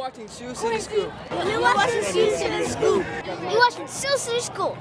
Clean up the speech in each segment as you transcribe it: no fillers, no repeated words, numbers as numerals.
watching Sioux City School. You're watching Sioux City School. You're watching Sioux City School.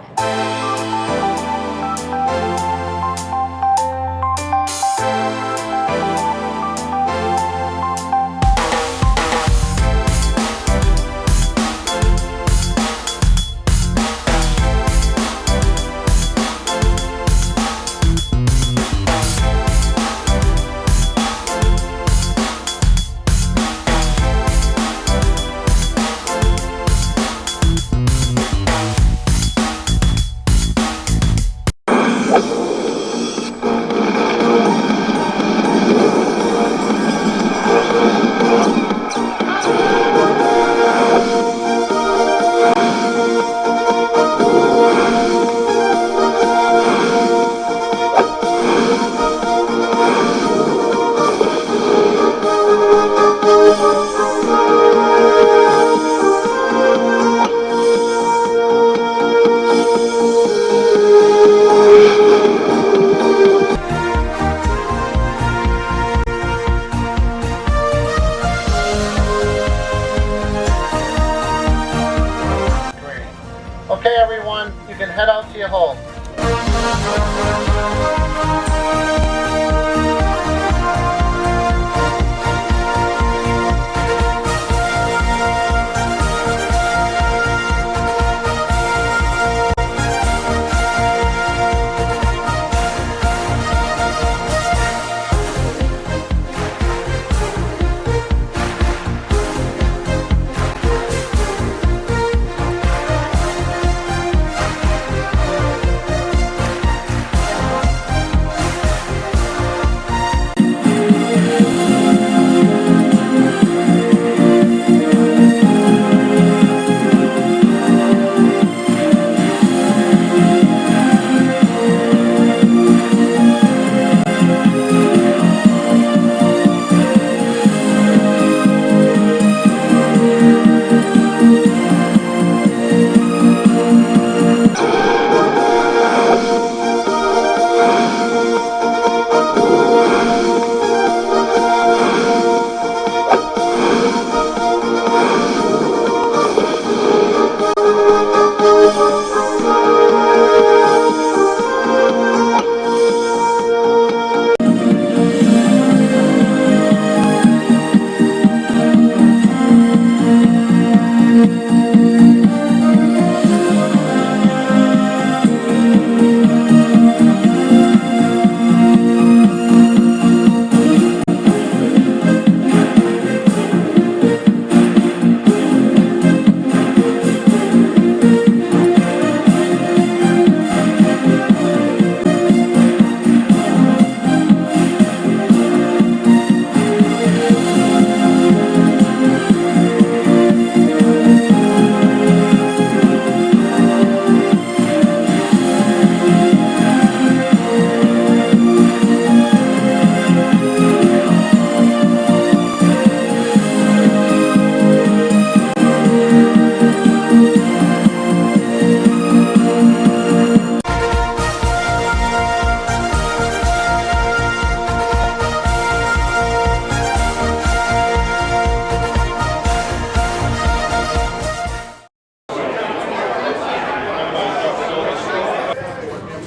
Okay, everyone, you can head out to your home.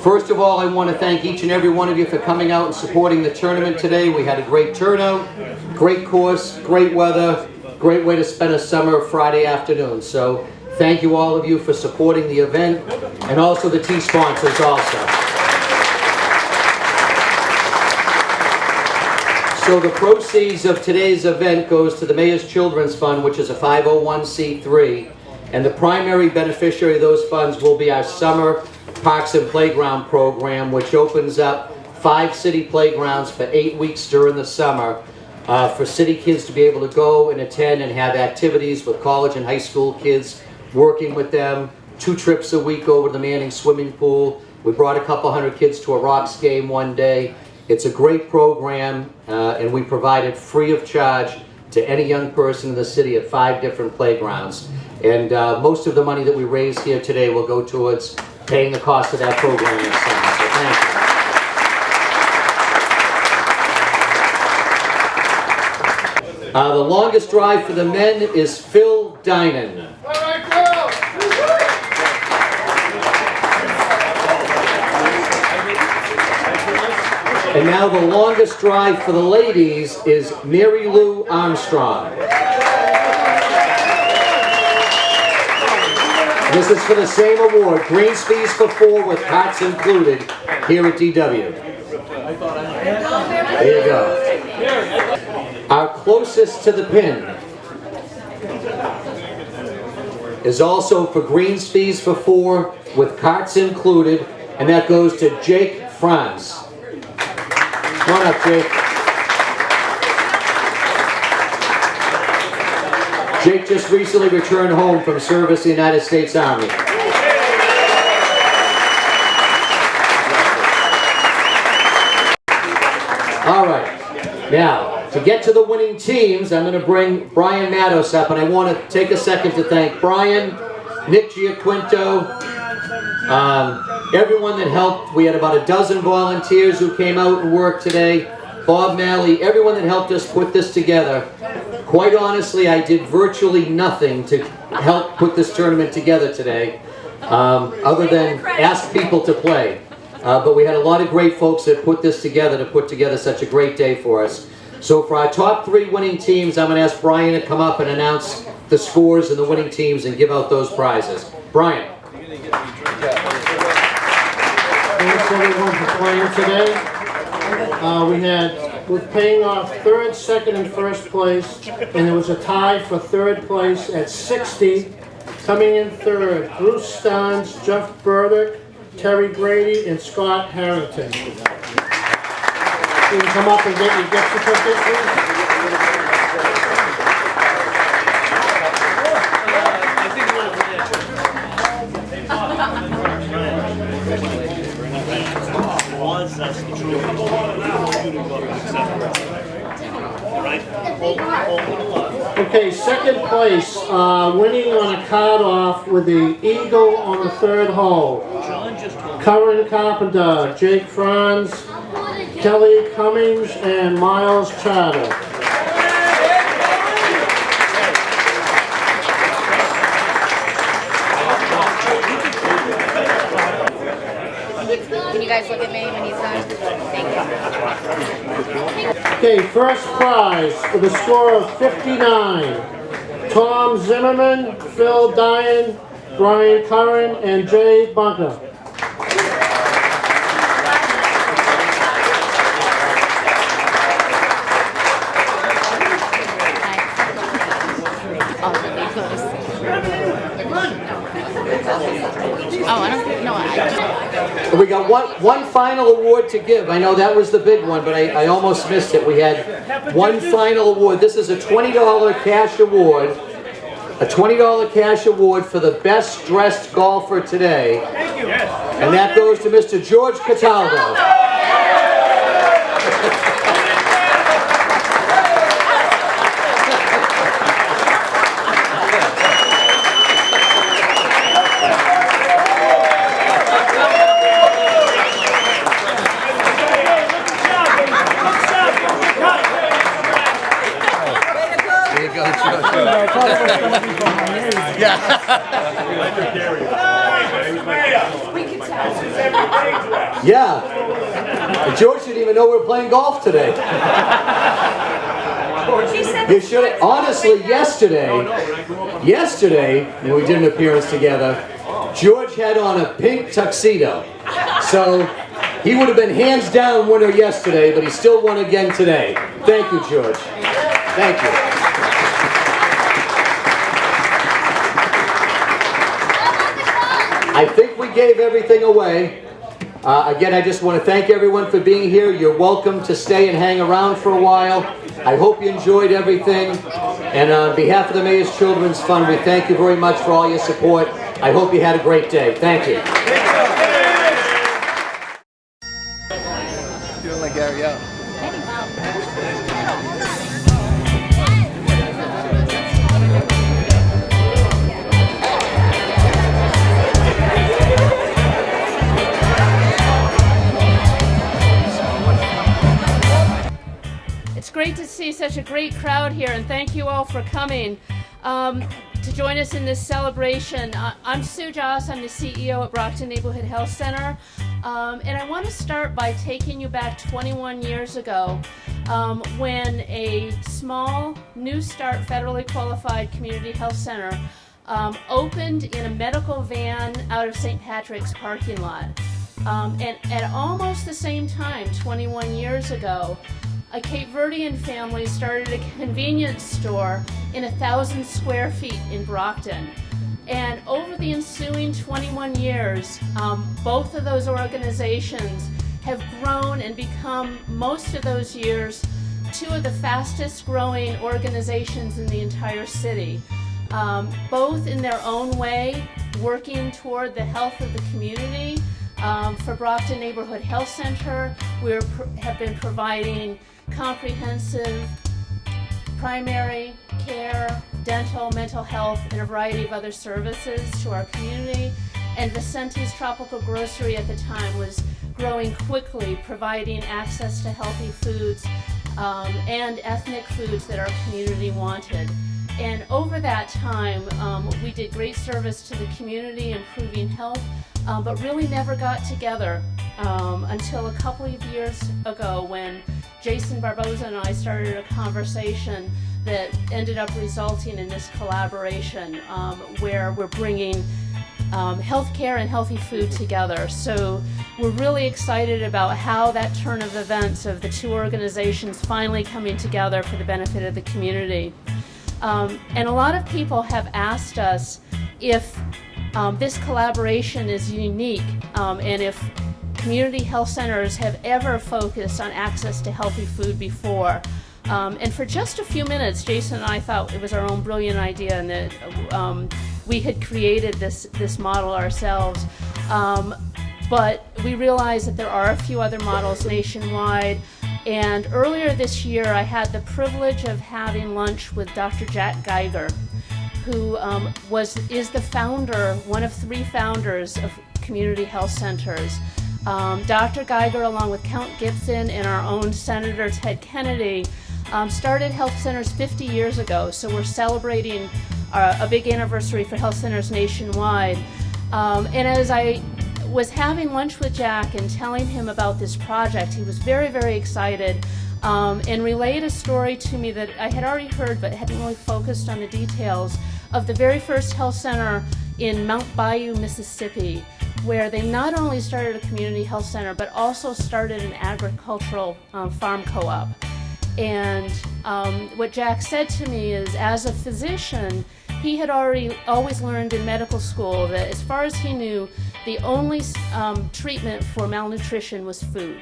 First of all, I want to thank each and every one of you for coming out and supporting the tournament today. We had a great turnout, great course, great weather, great way to spend a summer Friday afternoon. So thank you all of you for supporting the event, and also the tea sponsors also. So the proceeds of today's event goes to the Mayor's Children's Fund, which is a 501c3, and the primary beneficiary of those funds will be our summer Parks and Playground program, which opens up 5 city playgrounds for 8 weeks during the summer for city kids to be able to go and attend and have activities with college and high school kids, working with them, 2 trips a week over to the Manning swimming pool. We brought a couple hundred kids to a Rocks game one day. It's a great program, and we provide it free of charge to any young person in the city at 5 different playgrounds. And most of the money that we raise here today will go towards paying the cost of that program next summer. So thank you. The longest drive for the men is Phil Dinan. All right, Phil. And now the longest drive for the ladies is Mary Lou Armstrong. This is for the same award, greens fees for 4 with carts included here at DW. There you go. Our closest to the pin is also for greens fees for 4 with carts included, and that goes to Jake Franz. Come on up, Jake. Jake just recently returned home from service in the United States Army. All right, now to get to the winning teams, I'm going to bring Brian Matos up, and I want to take a second to thank Brian, Nick Giaquinto, everyone that helped. We had about a dozen volunteers who came out and worked today. Bob Malley, everyone that helped us put this together. Quite honestly, I did virtually nothing to help put this tournament together today, other than ask people to play. But we had a lot of great folks that put this together to put together such a great day for us. So for our top 3 winning teams, I'm going to ask Brian to come up and announce the scores and the winning teams and give out those prizes. Brian. Thanks everyone for playing today. We're paying off 3rd, 2nd, and 1st place, and there was a tie for 3rd place at 60. Coming in 3rd, Bruce Stans, Jeff Burdick, Terry Grady, and Scott Harrington. You can come up and get your gift certificate. Okay, 2nd place, winning on a card off with the eagle on the 3rd hole. Curran Carpenter, Jake Franz, Kelly Cummings, and Miles Chatter. Can you guys look at me when he's done? Thank you. Okay, first prize with a score of 59. Tom Zimmerman, Phil Dian, Brian Curran, and Jay Bunker. We got one final award to give. I know that was the big one, but I almost missed it. We had one final award. This is a $20 cash award. A $20 cash award for the best dressed golfer today. And that goes to Mr. George Cataldo. Yeah. George didn't even know we were playing golf today. You should have, honestly, yesterday, when we did an appearance together, George had on a pink tuxedo. So he would have been hands down winner yesterday, but he still won again today. Thank you, George. Thank you. I think we gave everything away. Again, I just want to thank everyone for being here. You're welcome to stay and hang around for a while. I hope you enjoyed everything. And on behalf of the Mayor's Children's Fund, we thank you very much for all your support. I hope you had a great day. Thank you. Feeling like Gary out. It's great to see see such a great crowd here, and thank you all for coming to join us in this celebration. I'm Sue Joss. I'm the CEO at Brockton Neighborhood Health Center, and I want to start by taking you back 21 years ago when a small, new start, federally qualified community health center opened in a medical van out of St. Patrick's parking lot. And at almost the same time, 21 years ago, a Cape Verdean family started a convenience store in 1,000 square feet in Brockton. And over the ensuing 21 years, both of those organizations have grown and become, most of those years, two of the fastest growing organizations in the entire city. Both in their own way, working toward the health of the community. For Brockton Neighborhood Health Center, we have been providing comprehensive primary care, dental, mental health, and a variety of other services to our community. And Vicente's Tropical Grocery at the time was growing quickly, providing access to healthy foods and ethnic foods that our community wanted. And over that time, we did great service to the community, improving health, but really never got together until a couple of years ago when Jason Barboza and I started a conversation that ended up resulting in this collaboration where we're bringing healthcare and healthy food together. So we're really excited about how that turn of events of the two organizations finally coming together for the benefit of the community. And a lot of people have asked us if this collaboration is unique and if community health centers have ever focused on access to healthy food before. And for just a few minutes, Jason and I thought it was our own brilliant idea and that we had created this model ourselves. But we realized that there are a few other models nationwide. And earlier this year, I had the privilege of having lunch with Dr. Jack Geiger, who is the founder, one of three founders of community health centers. Dr. Geiger, along with Count Gibson and our own Senator Ted Kennedy, started health centers 50 years ago. So we're celebrating a big anniversary for health centers nationwide. And as I was having lunch with Jack and telling him about this project, he was very, very excited and relayed a story to me that I had already heard but hadn't really focused on the details of the very first health center in Mount Bayou, Mississippi, where they not only started a community health center but also started an agricultural farm co-op. And what Jack said to me is, as a physician, he had always learned in medical school that, as far as he knew, the only treatment for malnutrition was food.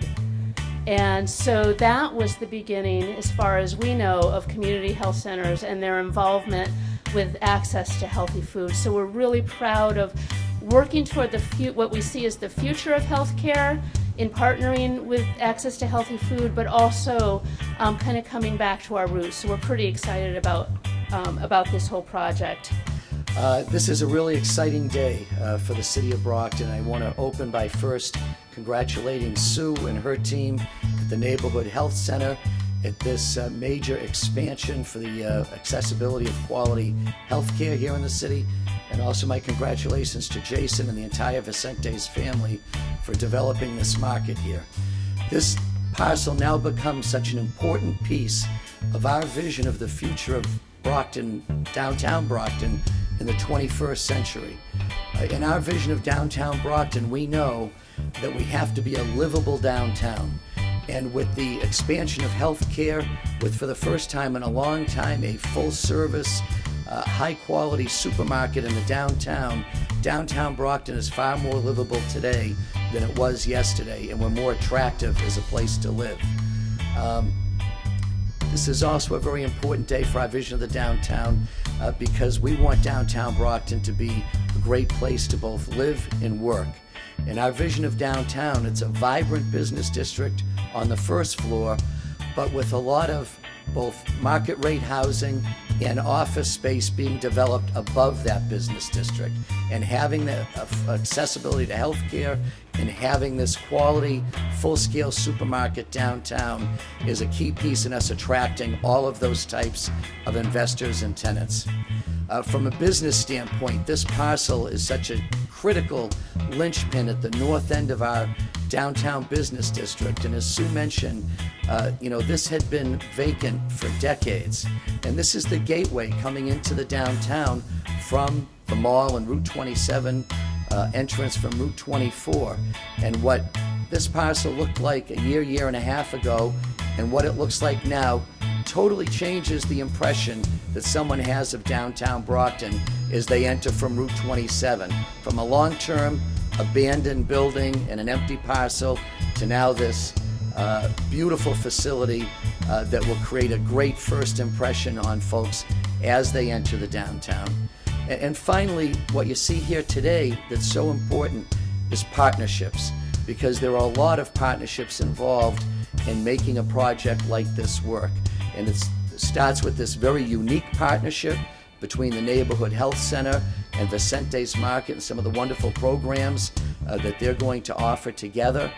And so that was the beginning, as far as we know, of community health centers and their involvement with access to healthy food. So we're really proud of working toward what we see as the future of healthcare in partnering with access to healthy food, but also kind of coming back to our roots. So we're pretty excited about this whole project. This is a really exciting day for the city of Brockton. I want to open by first congratulating Sue and her team at the Neighborhood Health Center at this major expansion for the accessibility of quality health care here in the city. And also my congratulations to Jason and the entire Vicente's family for developing this market here. This parcel now becomes such an important piece of our vision of the future of Brockton, downtown Brockton, in the 21st century. In our vision of downtown Brockton, we know that we have to be a livable downtown. And with the expansion of healthcare, with for the first time in a long time a full-service, high-quality supermarket in the downtown Brockton is far more livable today than it was yesterday, and we're more attractive as a place to live. This is also a very important day for our vision of the downtown because we want downtown Brockton to be a great place to both live and work. In our vision of downtown, it's a vibrant business district on the first floor, but with a lot of both market rate housing and office space being developed above that business district, and having the accessibility to healthcare and having this quality full-scale supermarket downtown is a key piece in us attracting all of those types of investors and tenants. From a business standpoint, this parcel is such a critical linchpin at the north end of our downtown business district. And as Sue mentioned, this had been vacant for decades. And this is the gateway coming into the downtown from the mall and Route 27 entrance from Route 24. And what this parcel looked like a year and a half ago and what it looks like now totally changes the impression that someone has of downtown Brockton as they enter from Route 27. From a long-term abandoned building and an empty parcel to now this beautiful facility that will create a great first impression on folks as they enter the downtown. And finally, what you see here today that's so important is partnerships, because there are a lot of partnerships involved in making a project like this work. And it starts with this very unique partnership between the Neighborhood Health Center and Vicente's Market and some of the wonderful programs that they're going to offer together.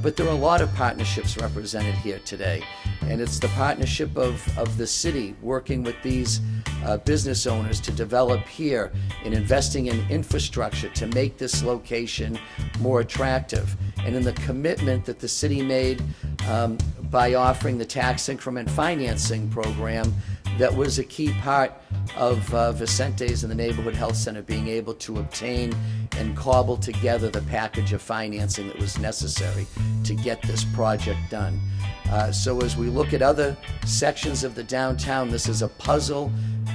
But there are a lot of partnerships represented here today. And it's the partnership of the city working with these business owners to develop here and investing in infrastructure to make this location more attractive. And in the commitment that the city made by offering the tax increment financing program, that was a key part of Vicente's and the Neighborhood Health Center being able to obtain and cobble together the package of financing that was necessary to get this project done. So as we look at other sections of the downtown, this is a puzzle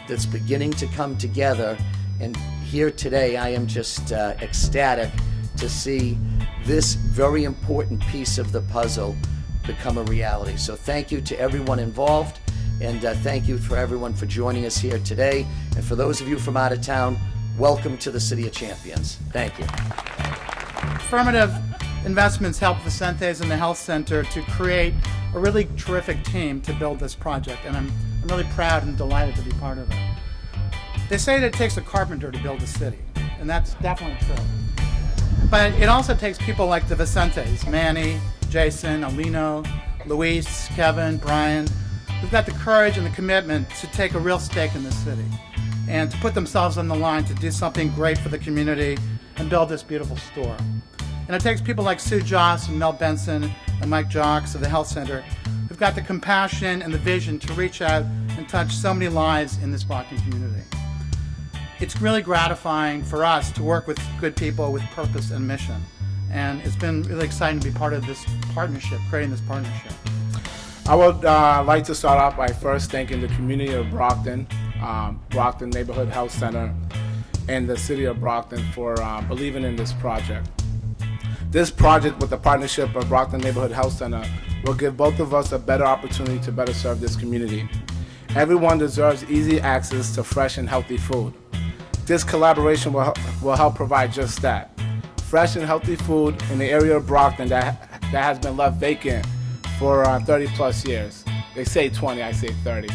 that's beginning to come together. And here today, I am just ecstatic to see this very important piece of the puzzle become a reality. So thank you to everyone involved, and thank you for everyone for joining us here today. And for those of you from out of town, welcome to the City of Champions. Thank you. Affirmative investments helped Vicente's and the Health Center to create a really terrific team to build this project, and I'm really proud and delighted to be part of it. They say that it takes a carpenter to build a city, and that's definitely true. But it also takes people like the Vicentes, Manny, Jason, Alino, Luis, Kevin, Brian, who've got the courage and the commitment to take a real stake in this city and to put themselves on the line to do something great for the community and build this beautiful store. And it takes people like Sue Joss and Mel Benson and Mike Jocks of the Health Center who've got the compassion and the vision to reach out and touch so many lives in this Brockton community. It's really gratifying for us to work with good people with purpose and mission. And it's been really exciting to be part of this partnership, creating this partnership. I would like to start off by first thanking the community of Brockton, Brockton Neighborhood Health Center, and the City of Brockton for believing in this project. This project with the partnership of Brockton Neighborhood Health Center will give both of us a better opportunity to better serve this community. Everyone deserves easy access to fresh and healthy food. This collaboration will help provide just that. Fresh and healthy food in the area of Brockton that has been left vacant for 30 plus years. They say 20, I say 30.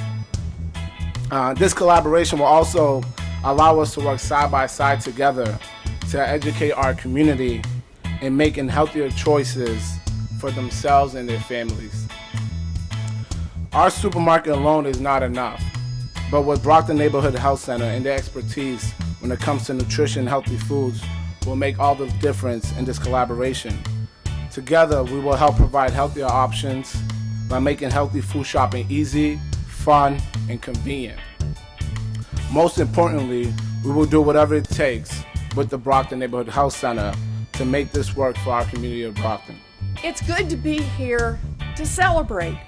This collaboration will also allow us to work side by side together to educate our community in making healthier choices for themselves and their families. Our supermarket alone is not enough, but with Brockton Neighborhood Health Center and their expertise when it comes to nutrition and healthy foods will make all the difference in this collaboration. Together, we will help provide healthier options by making healthy food shopping easy, fun, and convenient. Most importantly, we will do whatever it takes with the Brockton Neighborhood Health Center to make this work for our community of Brockton. It's good to be here to celebrate,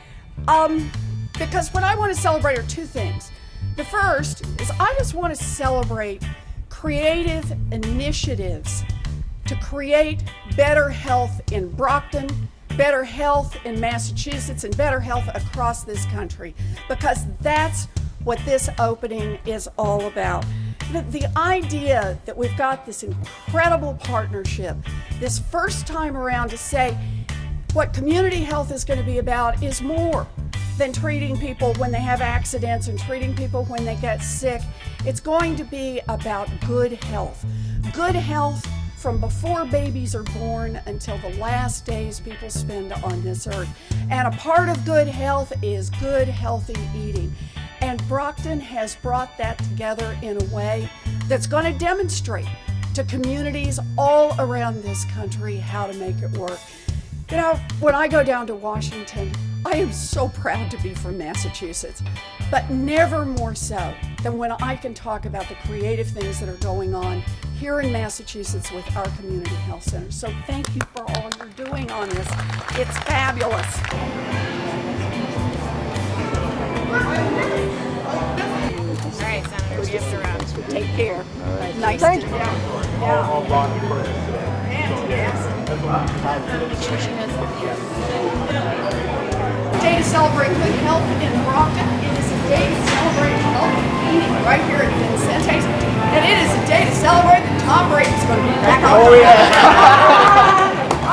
because what I want to celebrate are two things. The first is I just want to celebrate creative initiatives to create better health in Brockton, better health in Massachusetts, and better health across this country, because that's what this opening is all about. The idea that we've got this incredible partnership, this first time around to say what community health is going to be about is more. than treating people when they have accidents and treating people when they get sick. It's going to be about good health. Good health from before babies are born until the last days people spend on this earth. And a part of good health is good, healthy eating. And Brockton has brought that together in a way that's going to demonstrate to communities all around this country how to make it work. You know, when I go down to Washington, I am so proud to be from Massachusetts, but never more so than when I can talk about the creative things that are going on here in Massachusetts with our community health centers. So thank you for all you're doing on this. It's fabulous. All right, Senator, we have to wrap. Take care. Nice to meet you. Day to celebrate good health in Brockton. It is a day to celebrate healthy eating right here at Vincente's. And it is a day to celebrate that Tom Brady's going to be back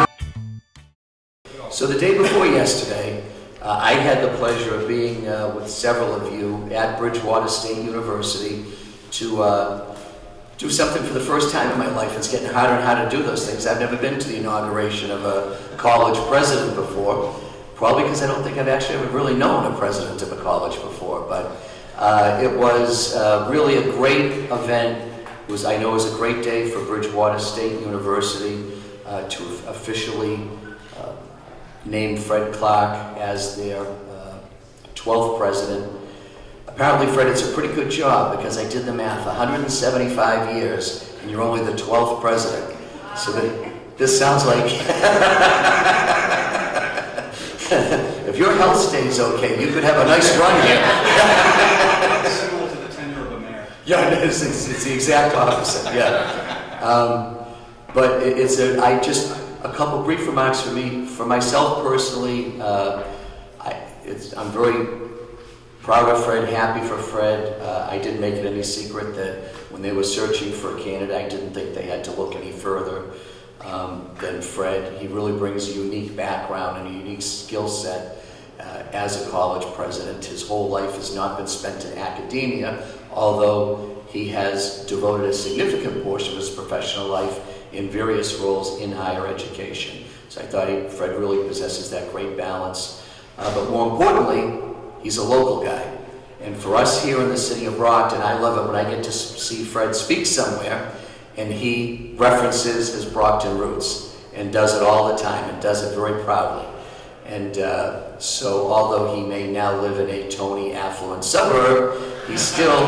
on. So the day before yesterday, I had the pleasure of being with several of you at Bridgewater State University to do something for the first time in my life. It's getting harder and harder to do those things. I've never been to the inauguration of a college president before, probably because I don't think I've actually ever really known a president of a college before. But it was really a great event. I know it was a great day for Bridgewater State University to officially name Fred Clark as their 12th president. Apparently, Fred, it's a pretty good job because I did the math. 175 years, and you're only the 12th president. So this sounds like if your health stays okay, you could have a nice run here. Similar to the tenure of a mayor. Yeah, it's the exact opposite. Yeah, but it's a couple brief remarks for me, for myself personally. I'm very proud of Fred, happy for Fred. I didn't make it any secret that when they were searching for a candidate, I didn't think they had to look any further than Fred. He really brings a unique background and a unique skill set as a college president. His whole life has not been spent in academia, although he has devoted a significant portion of his professional life in various roles in higher education. So I thought Fred really possesses that great balance. But more importantly, he's a local guy. And for us here in the city of Brockton, I love it when I get to see Fred speak somewhere and he references his Brockton roots and does it all the time and does it very proudly. And so although he may now live in a Tony affluent suburb, he still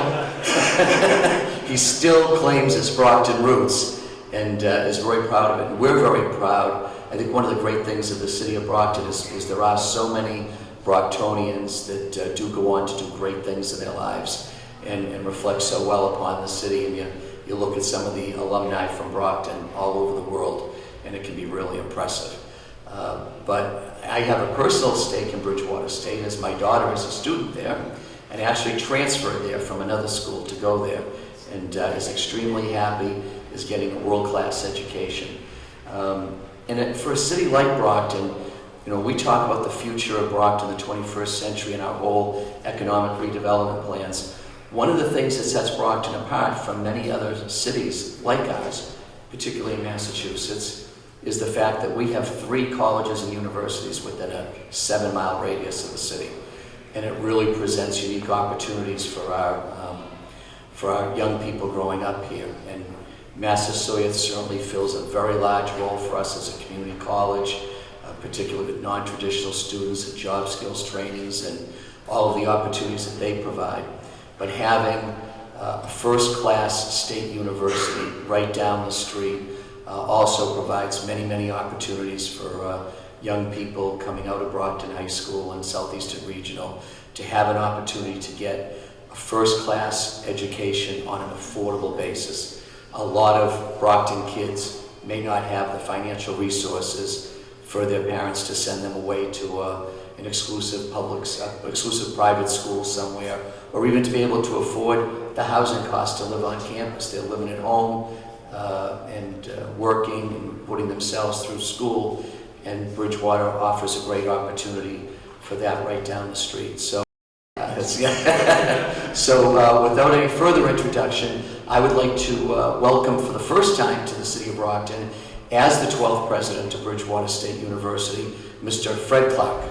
claims his Brockton roots and is very proud of it. And we're very proud. I think one of the great things of the city of Brockton is there are so many Brocktonians that do go on to do great things in their lives and reflect so well upon the city. And you look at some of the alumni from Brockton all over the world, and it can be really impressive. But I have a personal stake in Bridgewater State, as my daughter is a student there, and actually transferred there from another school to go there, and is extremely happy, is getting a world-class education. And for a city like Brockton, you know, we talk about the future of Brockton, the 21st century, and our whole economic redevelopment plans. One of the things that sets Brockton apart from many other cities like ours, particularly in Massachusetts, is the fact that we have 3 colleges and universities within a 7-mile radius of the city. And it really presents unique opportunities for our young people growing up here. And Massasoit certainly fills a very large role for us as a community college, particularly with non-traditional students and job skills trainings and all of the opportunities that they provide. But having a first-class state university right down the street also provides many, many opportunities for young people coming out of Brockton High School and Southeastern Regional to have an opportunity to get a first-class education on an affordable basis. A lot of Brockton kids may not have the financial resources for their parents to send them away to an exclusive private school somewhere, or even to be able to afford the housing costs to live on campus. They're living at home and working and putting themselves through school, and Bridgewater offers a great opportunity for that right down the street. So, without any further introduction, I would like to welcome for the first time to the City of Brockton, as the 12th President of Bridgewater State University, Mr. Fred Clark.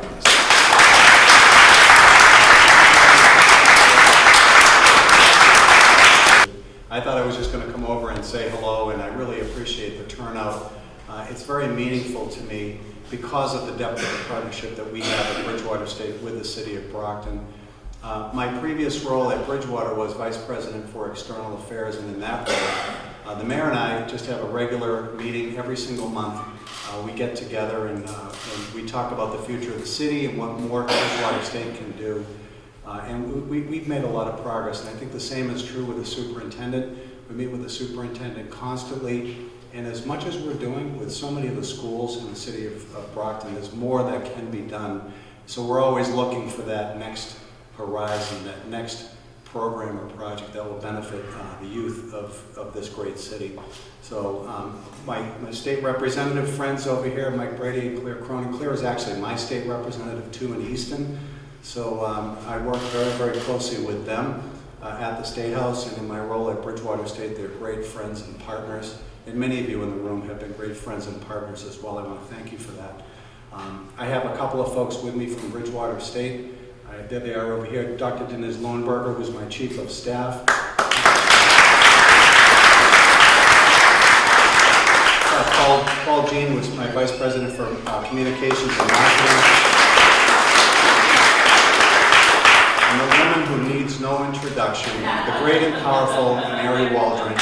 I thought I was just going to come over and say hello, and I really appreciate the turnout. It's very meaningful to me because of the depth of the partnership that we have at Bridgewater State with the City of Brockton. My previous role at Bridgewater was Vice President for External Affairs, and in that role, the Mayor and I just have a regular meeting every single month. We get together and we talk about the future of the city and what more Bridgewater State can do. And we've made a lot of progress, and I think the same is true with the superintendent. We meet with the superintendent constantly, and as much as we're doing with so many of the schools in the city of Brockton, there's more that can be done. So we're always looking for that next horizon, that next program or project that will benefit the youth of this great city. So my state representative friends over here, Mike Brady and Claire Cronin. Claire is actually my state representative too in Easton. So I work very, very closely with them at the State House, and in my role at Bridgewater State, they're great friends and partners. And many of you in the room have been great friends and partners as well. I want to thank you for that. I have a couple of folks with me from Bridgewater State. There they are over here. Dr. Denise Lohenberger, who's my Chief of Staff. Paul Jean was my Vice President for Communications and Marketing. And the woman who needs no introduction, the great and powerful Mary Waldron.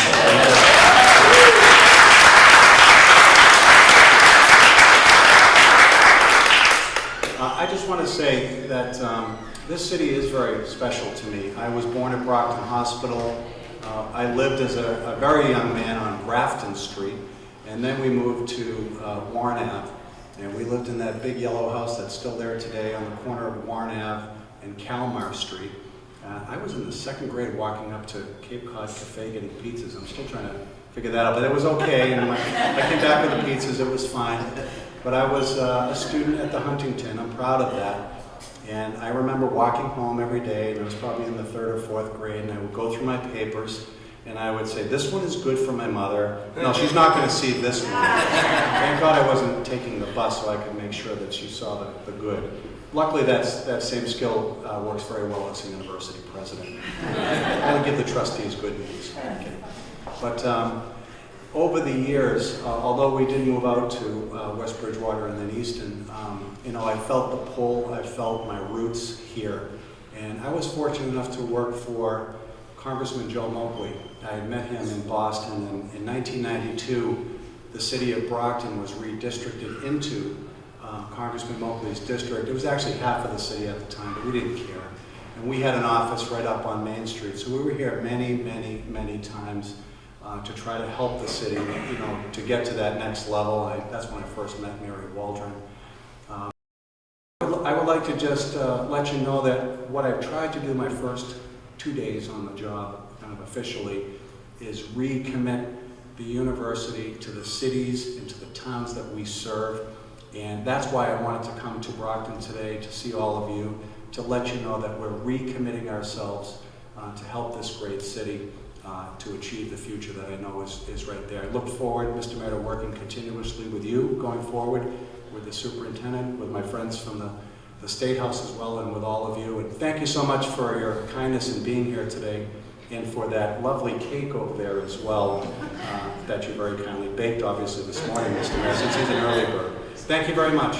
I just want to say that this city is very special to me. I was born at Brockton Hospital. I lived as a very young man on Grafton Street, and then we moved to Warren Ave, and we lived in that big yellow house that's still there today on the corner of Warren Ave and Kalmar Street. I was in the 2nd grade walking up to Cape Cod Cafe getting pizzas. I'm still trying to figure that out, but it was okay, and I came back with the pizzas, it was fine. But I was a student at the Huntington, I'm proud of that. And I remember walking home every day, and I was probably in the 3rd or 4th grade, and I would go through my papers, and I would say, this one is good for my mother. No, she's not going to see this one. Thank God I wasn't taking the bus so I could make sure that she saw the good. Luckily, that same skill works very well as a university president. I would give the trustees good news. Okay. But over the years, although we did move out to West Bridgewater and then Easton, I felt the pull, I felt my roots here. And I was fortunate enough to work for Congressman Joe Moakley. I had met him in Boston, and in 1992, the city of Brockton was redistricted into Congressman Moakley's district. It was actually half of the city at the time, but we didn't care. And we had an office right up on Main Street, so we were here many, many, many times to try to help the city, to get to that next level. That's when I first met Mary Waldron. I would like to just let you know that what I've tried to do my first 2 days on the job, kind of officially, is recommit the university to the cities and to the towns that we serve. And that's why I wanted to come to Brockton today to see all of you, to let you know that we're recommitting ourselves to help this great city to achieve the future that I know is right there. I look forward, Mr. Mayor, to working continuously with you going forward, with the superintendent, with my friends from the State House as well, and with all of you. And thank you so much for your kindness in being here today, and for that lovely cake over there as well, that you very kindly baked, obviously, this morning, Mr. Mayor, since he's an early bird. Thank you very much.